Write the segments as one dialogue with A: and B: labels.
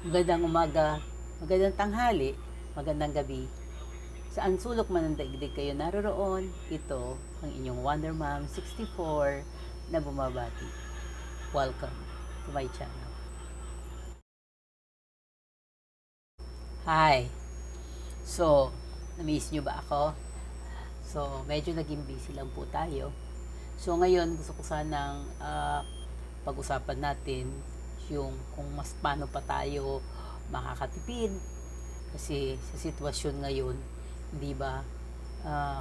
A: Magandang umaga, magandang tanghali, magandang gabi. Saan sulok man ng daigdig kayo naroroon, ito ang inyong Wonder Mom 64 na bumabati. Welcome to my channel. Hi! So, na-miss nyo ba ako? So, medyo naging busy lang po tayo. So, ngayon gusto ko sanang pag-usapan natin yung kung mas paano pa tayo makakatipid kasi sa sitwasyon ngayon, hindi ba,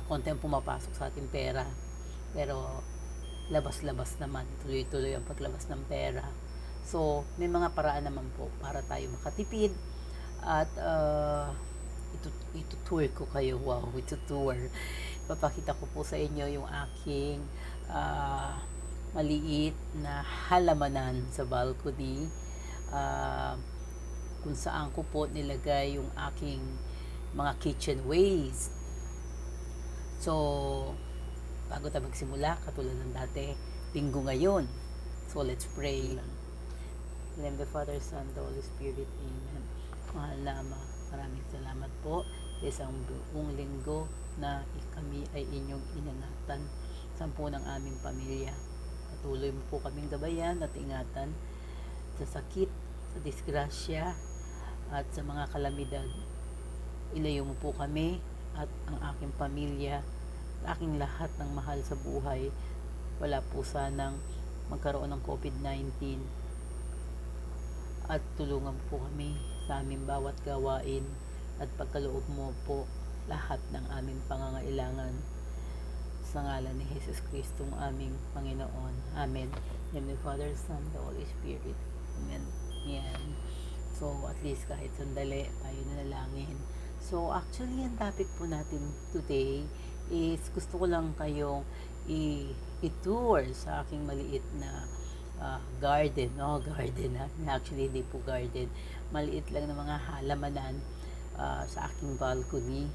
A: konti ang pumapasok sa ating pera, pero labas-labas naman, tuloy-tuloy ang paglabas ng pera. So, may mga paraan naman po para tayo makatipid at itutour ko kayo. Wow, itutour. Papakita ko po sa inyo yung aking maliit na halamanan sa balcony, kung saan ko po nilagay yung aking mga kitchen waste. So, bago tayo magsimula, katulad ng dati, linggo ngayon. So, let's pray. In the name of the Father, Son, the Holy Spirit. Amen. Mahal na Ama, maraming salamat po sa isang buong linggo na kami ay inyong inangatan sa ng aming pamilya. Patuloy mo po kaming gabayan at ingatan sa sakit, sa disgrasya, at sa mga kalamidad. Ilayo mo po kami at ang aking pamilya, aking lahat ng mahal sa buhay. Wala po sanang magkaroon ng COVID-19 at tulungan po kami sa aming bawat gawain at pagkaloob mo po lahat ng aming pangangailangan sa ngalan ni Jesus Kristo aming Panginoon. Amen. In the name of the Father, Son, the Holy Spirit. Amen. Yan. So, at least kahit sandali tayo nanalangin. So, actually, ang topic po natin today is gusto ko lang kayong i-tour sa aking maliit na garden, no? Garden ha. Actually, hindi po garden. Maliit lang na mga halamanan sa aking balcony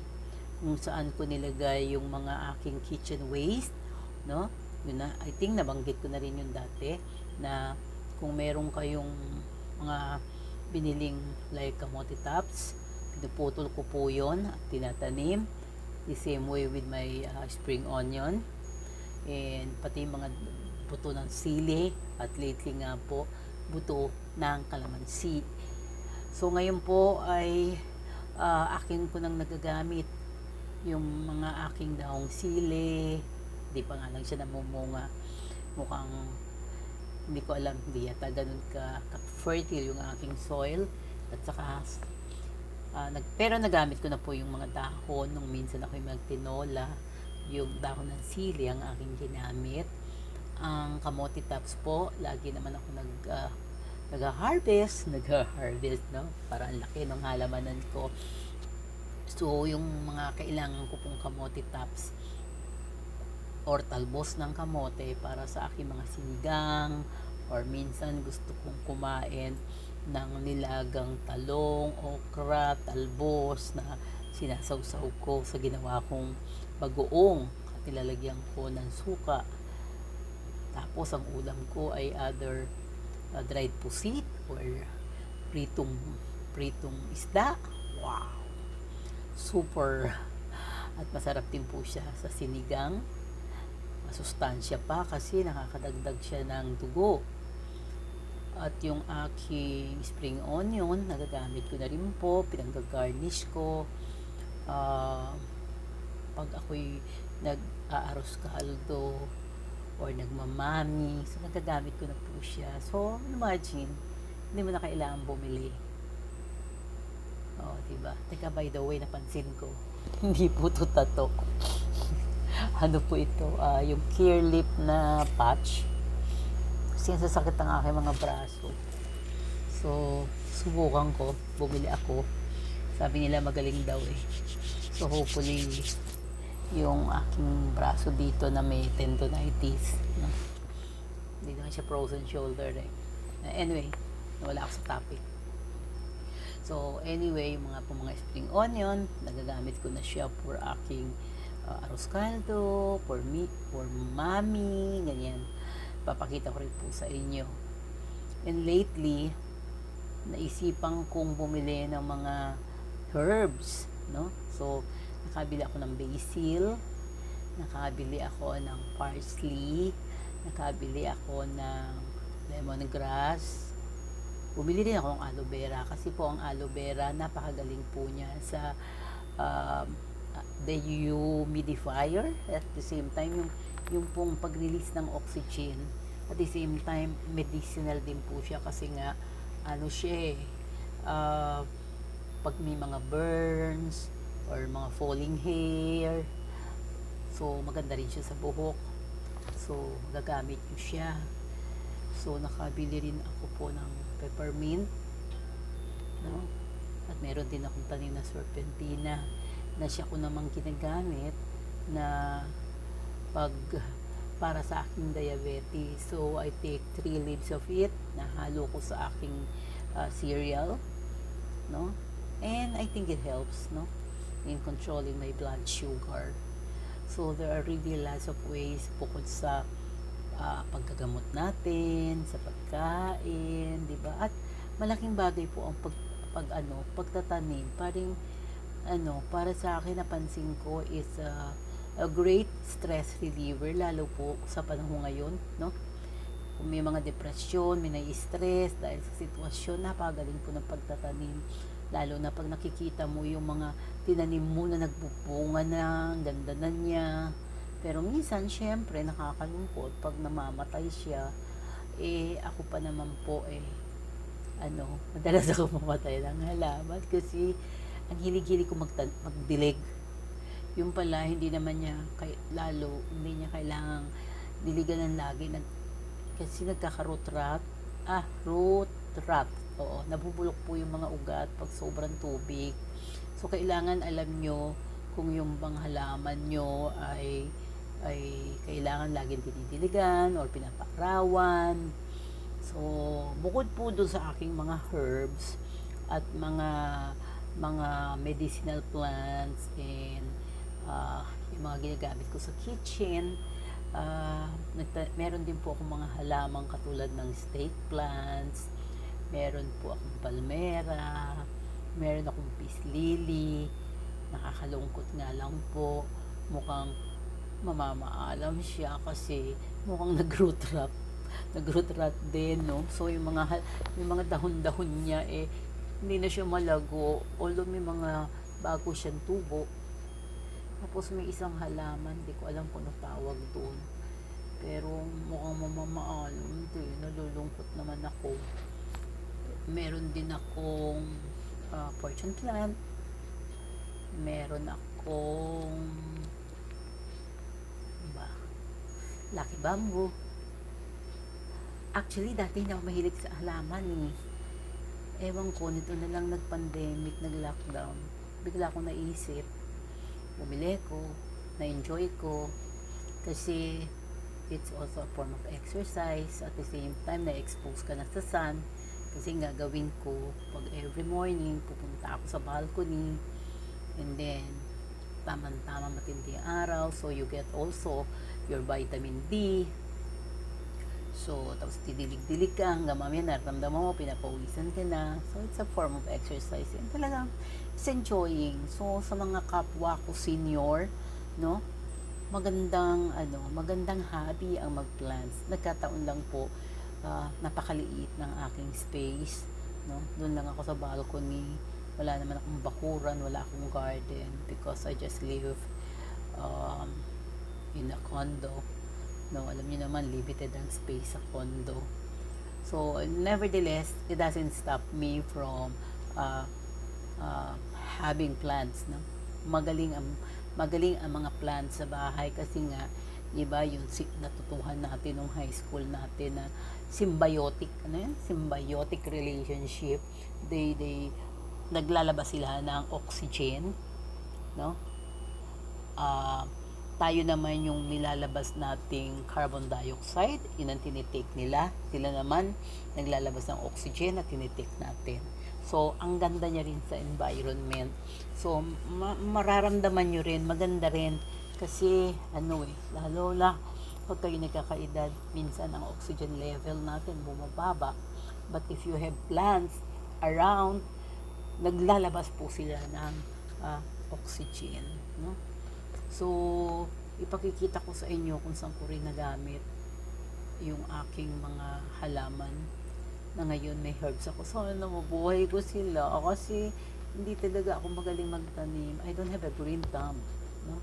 A: kung saan ko nilagay yung mga aking kitchen waste, no? Yun na, I think nabanggit ko na rin yung dati na kung meron kayong mga biniling like kamote tops, pinuputol ko po yun at tinatanim. The same way with my spring onion and pati mga buto ng sili at lately nga po buto ng kalamansi. So ngayon po ay akin ko nang nagagamit yung mga aking daong sili. Hindi pa nga lang siya namumunga. Mukhang hindi ko alam, hindi yata ganun ka-fertile yung aking soil. At saka pero nagamit ko na po yung mga dahon nung minsan ako'y magtinola. Yung dahon ng sili ang aking ginamit. Ang kamote tops po, lagi naman ako nag-harvest, no? Para ang laki ng halamanan ko. So, yung mga kailangan ko pong kamote tops or talbos ng kamote para sa aking mga sinigang, or minsan gusto kong kumain ng nilagang talong, okra, talbos na sinasawsaw ko sa ginawa kong bagoong at nilalagyan ko ng suka. Tapos ang ulam ko ay other dried pusit or pritong isda. Wow! Super! At masarap din po siya sa sinigang. Masustansya pa kasi nakakadagdag siya ng dugo. At yung aking spring onion, nagagamit ko na rin po, pinanggagarnish ko. Pag ako'y nag-aaros kaldo or nagmamami, so nagagamit ko na po siya. So, imagine, hindi mo na kailangan bumili. Diba? Teka, by the way, napansin ko, hindi po ito tato. Ano po ito? Yung clear lip na patch. Kasi sasakit ang aking mga braso. So, subukan ko. Bumili ako. Sabi nila magaling daw eh. So, hopefully, yung aking braso dito na may tendonitis, no? Hindi naman siya frozen shoulder eh. Anyway, nawala ako sa topic. So anyway, yung mga spring onion, nagagamit ko na siya for aking arroz caldo, for mami, ganyan. Papakita ko rin po sa inyo. And lately, naisipan kong bumili ng mga herbs, no? So, nakabili ako ng basil, nakabili ako ng parsley, nakabili ako ng lemongrass. Bumili din ako ng aloe vera kasi po ang aloe vera napakagaling po niya sa um, dehumidifier, at the same time yung pong pag-release ng oxygen, at the same time medicinal din po siya kasi nga ano siya pag may mga burns or mga falling hair, so maganda rin siya sa buhok, so gagamit nyo siya. So nakabili rin ako po ng peppermint, no? At meron din akong tanim na serpentina na siya ko namang ginagamit na pag para sa aking diabetes. So I take 3 leaves of it, nahalo ko sa aking cereal, no? And I think it helps, no, in controlling my blood sugar. So there are really lots of ways bukod sa paggagamot natin, sa pagkain, di ba? At malaking bagay po ang pagtatanim. Para sa akin napansin ko is a great stress reliever, lalo po sa panahon ngayon, no? Kung may mga depresyon, may nai-stress dahil sa sitwasyon, napagaling po ng pagtatanim. Lalo na pag nakikita mo yung mga tinanim mo na nagbubunga na, ang ganda na niya. Pero minsan, syempre, nakakalungkot pag namamatay siya. Ako pa naman po, madalas ako mamatay ng halaman kasi ang hilig-hilig ko magdilig. Yung pala, hindi naman niya, hindi niya kailangang diligan ng lagi. Kasi nagkaka-root rot. Root rot. Oo, nabubulok po yung mga ugat pag sobrang tubig. So, kailangan alam nyo kung yung bang halaman nyo ay kailangan laging dinidiligan or pinapakrawan. So, bukod po doon sa aking mga herbs at mga medicinal plants and yung mga ginagamit ko sa kitchen, meron din po akong mga halamang katulad ng snake plants, meron po akong palmera, meron akong peace lily. Nakakalungkot nga lang po, mukhang mamamaalam siya kasi mukhang nag-root rot din, no? So yung mga dahon-dahon niya hindi na siya malago, although may mga bago siyang tubo. Tapos may isang halaman, di ko alam kung ano tawag doon, pero mukhang mamamaalam din, nalulungkot naman ako. Meron din akong fortune plant, meron akong lucky bamboo. Actually, dati hindi ako mahilig sa halaman. Ewan ko, nito na lang nag-pandemic, nag-lockdown, bigla akong naisip, bumili ko, na-enjoy ko, kasi it's also a form of exercise. At the same time, na-expose ka na sa sun. Kasi nga gawin ko, pag every morning, pupunta ako sa balcony, and then, tamang-tama matindi ang araw, so you get also your vitamin D. So, tapos didilig-dilig ka hanggang mamaya nararamdaman mo, pinapawisan ka na. So, it's a form of exercise. And talagang, it's enjoying. So, sa mga kapwa ko senior, no, magandang hobby ang mag-plants. Nagkataon lang po, napakaliit ng aking space, no. Doon lang ako sa balcony. Wala naman akong bakuran, wala akong garden because I just live in a condo. No, alam niyo naman, limited ang space sa condo. So, nevertheless, it doesn't stop me from having plants, no? Magaling ang mga plants sa bahay kasi nga, iba yung natutuhan natin nung high school natin na symbiotic relationship. They naglalabas sila ng oxygen, no? Tayo naman yung nilalabas nating carbon dioxide, yun ang tinitake nila. Sila naman naglalabas ng oxygen at tinitake natin. So, ang ganda niya rin sa environment. So, mararamdaman nyo rin, maganda rin. Kasi, lalo na pag kayo nagkakaedad, minsan ang oxygen level natin bumababa. But if you have plants, around, naglalabas po sila ng oxygen, no? So, ipakikita ko sa inyo kung saan ko rin nagamit yung aking mga halaman na ngayon may herbs ako. Sana mabuhay ko sila kasi hindi talaga ako magaling magtanim. I don't have a green thumb, no?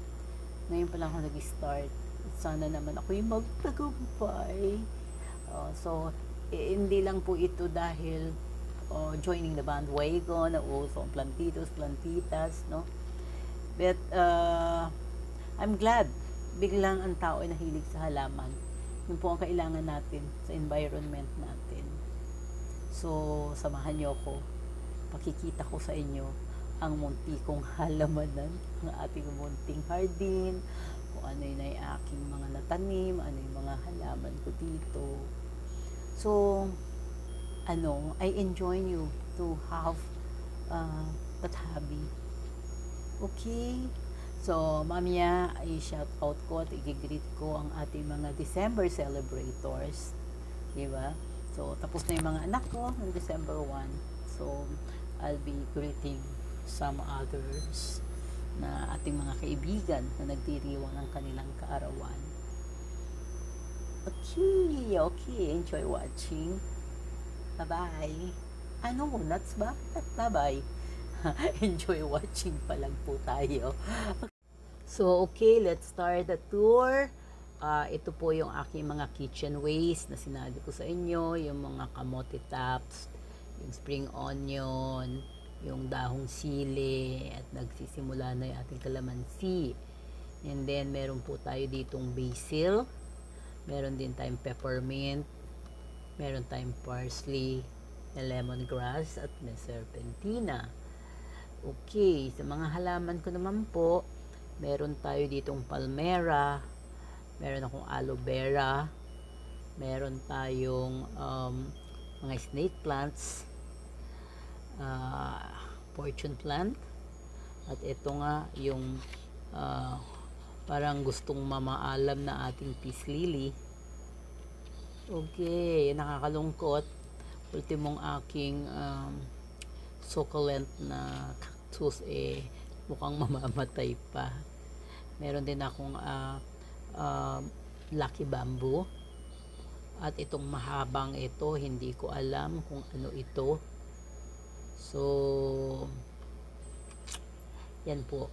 A: Ngayon pa lang ako nag-start. Sana naman ako yung magtagumpay. So, hindi lang po ito dahil joining the bandwagon na uso ang plantitos, plantitas, no? But, I'm glad biglang ang tao ay nahilig sa halaman. Yun po ang kailangan natin sa environment natin. So, samahan niyo ako. Pakikita ko sa inyo ang munti kong halamanan, ang ating munting hardin, kung ano yun ay aking mga natanim, ano yung mga halaman ko dito. So, I enjoy you to have that hobby. Okay? So, mamaya, i-shout out ko at i-greet ko ang ating mga December celebrators. Diba? So, tapos na yung mga anak ko ng December 1. So, I'll be greeting some others na ating mga kaibigan na nagdiriwang ng kanilang kaarawan. Okay. Enjoy watching. Bye-bye. Nuts ba? Bye-bye. Enjoy watching pa lang po tayo. So, okay, let's start the tour. Ito po yung aking mga kitchen waste na sinabi ko sa inyo, yung mga kamote tops, yung spring onion, yung dahong sili, at nagsisimula na yung ating kalamansi. And then, meron po tayo ditong basil, meron din tayong peppermint, meron tayong parsley, lemongrass, at may serpentina. Okay, sa mga halaman ko naman po, meron tayo ditong palmera, meron akong aloe vera, meron tayong mga snake plants, fortune plant, at ito nga yung parang gustong mamaalam na ating peace lily. Okay, nakakalungkot. Ultimong aking succulent na cactus mukhang mamamatay pa. Meron din akong lucky bamboo, at itong mahabang ito, hindi ko alam kung ano ito. So, yan po.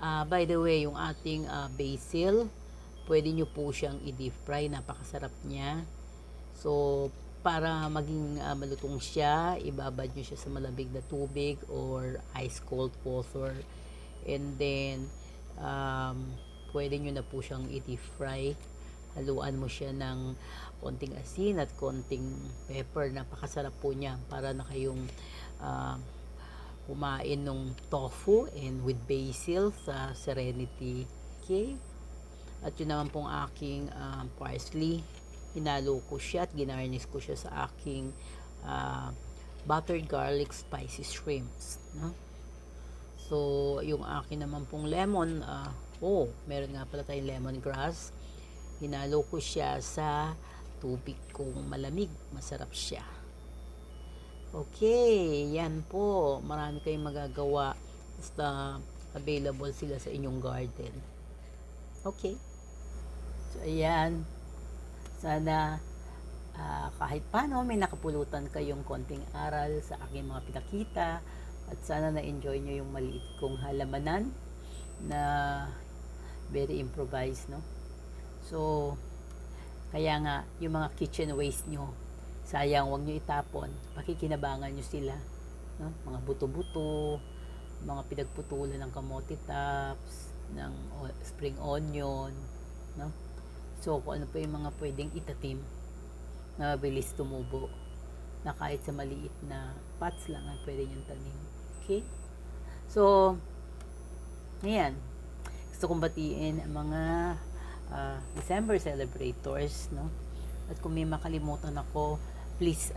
A: By the way, yung ating basil, pwede nyo po siyang i-deep fry, napakasarap niya. So, para maging malutong siya, ibabad nyo siya sa malamig na tubig or ice cold water, and then pwede nyo na po siyang i-deep fry. Haluan mo siya ng konting asin at konting pepper. Napakasarap po niya. Para na kayong kumain ng tofu and with basil sa Serenity. Okay? At yun naman pong aking parsley. Hinalo ko siya at ginarnish ko siya sa aking buttered garlic spicy shrimps, no? So, yung akin naman pong lemon, meron nga pala tayong lemongrass. Hinalo ko siya sa tubig kong malamig. Masarap siya. Okay, yan po. Marami kayong magagawa. Basta available sila sa inyong garden. Okay. So, ayan. Sana kahit paano may nakapulutan kayong konting aral sa aking mga pinakita, at sana na-enjoy nyo yung maliit kong halamanan na very improvised, no? So, kaya nga yung mga kitchen waste nyo, sayang, wag nyo itapon, pakikinabangan nyo sila, no? Mga buto-buto, mga pinagputulan ng kamote tops, ng spring onion, no? So, kung ano pa yung mga pwedeng itatim na mabilis tumubo, na kahit sa maliit na pots lang ang pwede niyong tanim. Okay? So, ayan. Gusto kong batiin ang mga December celebrators, no? At kung may makalimutan ako, please,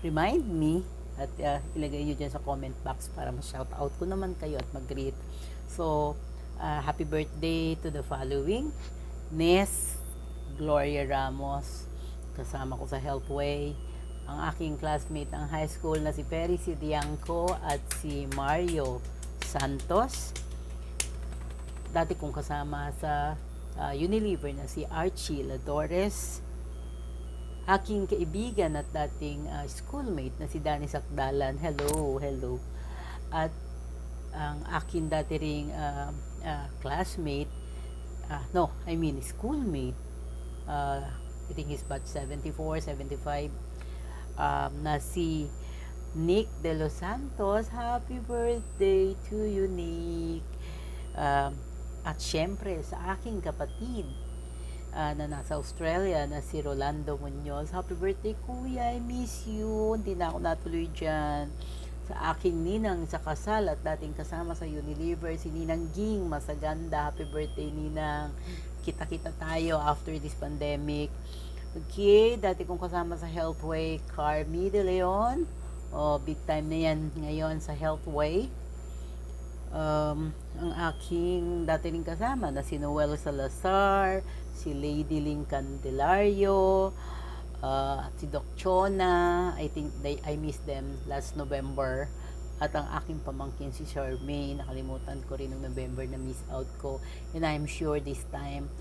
A: remind me at ilagay nyo dyan sa comment box para ma-shout out ko naman kayo at mag-greet. So, happy birthday to the following: Nes Gloria Ramos, kasama ko sa Healthway, ang aking classmate ng high school na si Perry Sidiangco at si Mario Santos. Dati kong kasama sa Unilever na si Archie Ladores. Aking kaibigan at dating schoolmate na si Danny Sakdalan. Hello, hello. At ang akin dati ring classmate, schoolmate, I think he's batch 74, 75, na si Nick De Los Santos. Happy birthday to you, Nick. At syempre sa aking kapatid na nasa Australia na si Rolando Muñoz. Happy birthday, kuya, I miss you. Hindi na ako natuloy dyan. Sa aking ninang sa kasal at dating kasama sa Unilever, si Ninang Ging Masaganda. Happy birthday, Ninang. Kita-kita tayo after this pandemic. Okay, dati kong kasama sa Healthway, Carmi De Leon. Big time na yan ngayon sa Healthway. Ang aking dati rin kasama na si Noel Salazar, si Lady Ling Candelario, si Doc Chona. I think I missed them last November. At ang aking pamangkin si Charmaine, nakalimutan ko rin ng November na miss out ko. And I'm sure this time,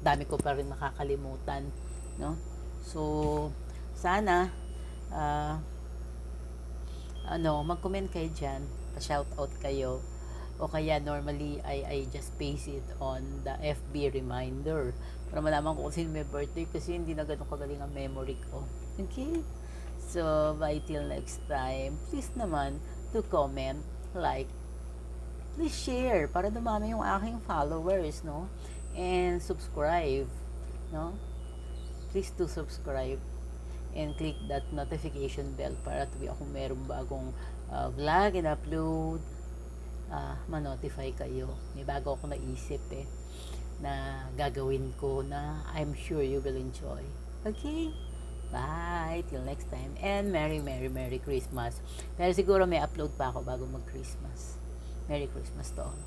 A: dami ko pa rin nakakalimutan, no? So, sana, mag-comment kayo dyan, pa-shoutout kayo. O kaya normally I just paste it on the FB reminder para malaman ko kung sino may birthday, kasi hindi na ganun kagaling ang memory ko. Okay? So, bye till next time. Please naman to comment, like, please share para dumami yung aking followers, no? And subscribe, no? Please do subscribe and click that notification bell para tuwi akong merong bagong vlog and upload, ma-notify kayo. May bago ako naisip na gagawin ko na I'm sure you will enjoy. Okay? Bye! Till next time. And Merry, Merry, Merry Christmas. Pero siguro may upload pa ako bago mag-Christmas. Merry Christmas to all.